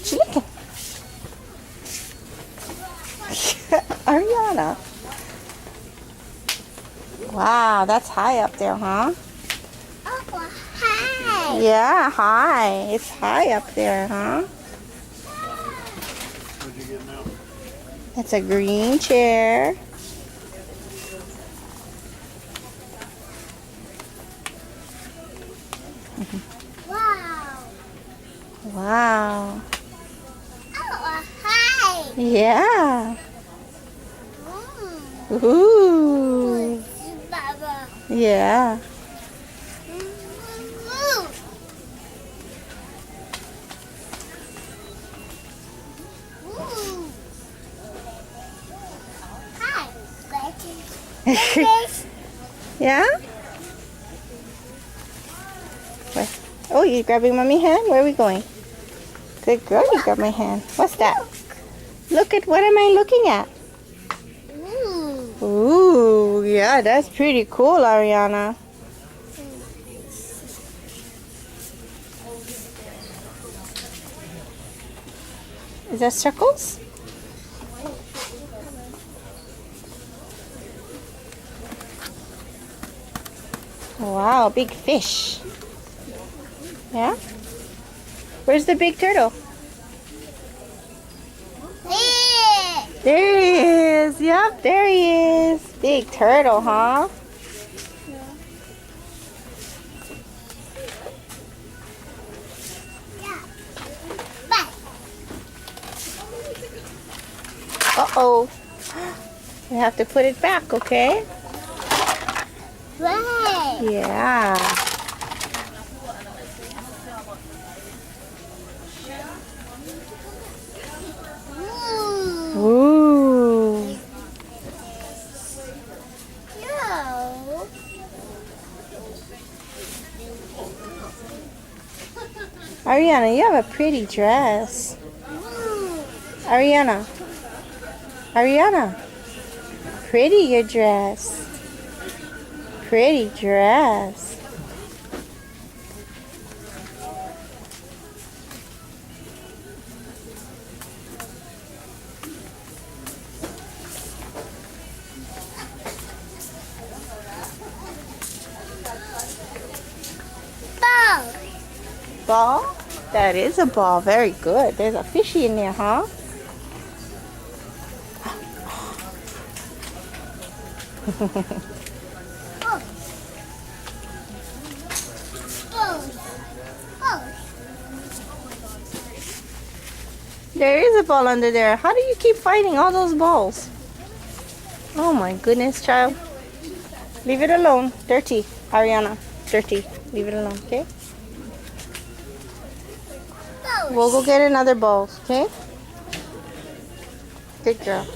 What you looking? Ariana. Wow, that's high up there, huh? Oh, hi. Yeah, high. It's high up there, huh? What'd you get now? It's a green chair. Wow. Wow. Oh, hi. Yeah. Mm. Ooh. Baba. Yeah. Mm. Ooh. Hi. Let's Yeah? Where? Oh, you grabbing mommy's hand? Where are we going? Good girl, you grab my hand. What's that? Look at, what am I looking at? Ooh, yeah, that's pretty cool, Ariana. Is that circles? Wow, big fish. Yeah? Where's the big turtle? There he is. Yep, there he is. Big turtle, huh? Uh-oh. You have to put it back, okay? Right. Yeah. Ooh. No. Ariana, you have a pretty dress. Ariana. Ariana. Pretty your dress. Pretty dress. Ball. Ball? That is a ball. Very good. There's a fishy in there, huh? There is a ball under there. How do you keep finding all those balls? Oh my goodness, child. Leave it alone. Dirty, Ariana. Dirty. Leave it alone, okay? We'll go get another ball, okay? Good girl.